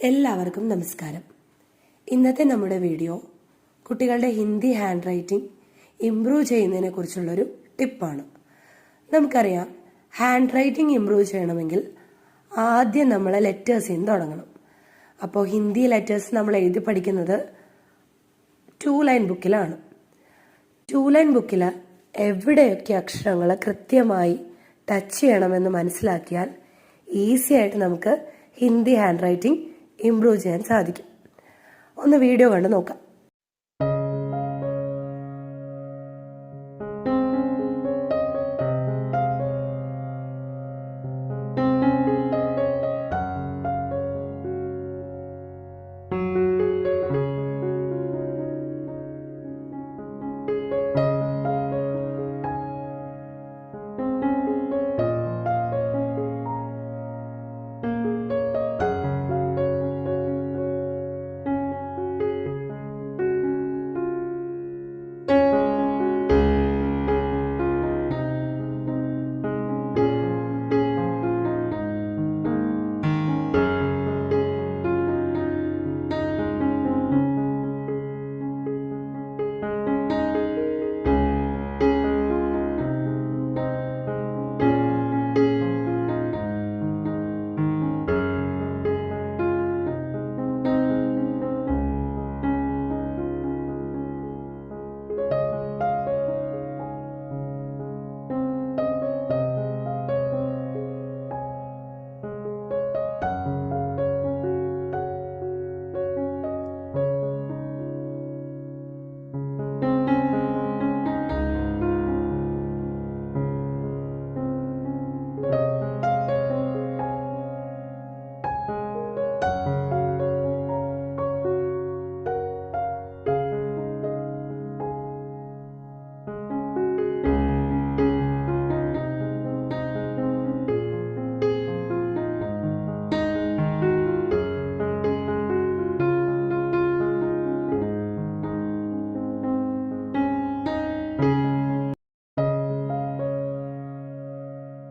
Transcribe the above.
എല്ലാവർക്കും നമസ്കാരം. ഇന്നത്തെ നമ്മുടെ വീഡിയോ കുട്ടികളുടെ ഹിന്ദി ഹാൻഡ് റൈറ്റിംഗ് ഇംപ്രൂവ് ചെയ്യുന്നതിനെ കുറിച്ചുള്ളൊരു ടിപ്പാണ്. നമുക്കറിയാം, ഹാൻഡ് റൈറ്റിംഗ് ഇംപ്രൂവ് ചെയ്യണമെങ്കിൽ ആദ്യം നമ്മൾ ലെറ്റേഴ്സിൽ നിന്ന് തുടങ്ങണം. അപ്പോൾ ഹിന്ദി ലെറ്റേഴ്സ് നമ്മൾ എഴുതി പഠിക്കുന്നത് 2 ലൈൻ ബുക്കിലാണ്. 2 ലൈൻ ബുക്കിൽ എവിടെയൊക്കെ അക്ഷരങ്ങൾ കൃത്യമായി ടച്ച് ചെയ്യണമെന്ന് മനസ്സിലാക്കിയാൽ ഈസി ആയിട്ട് നമുക്ക് ഹിന്ദി ഹാൻഡ് റൈറ്റിംഗ് ഇംപ്രൂവ് ചെയ്യാൻ സാധിക്കും. ഒന്ന് വീഡിയോ കണ്ട് നോക്കാം.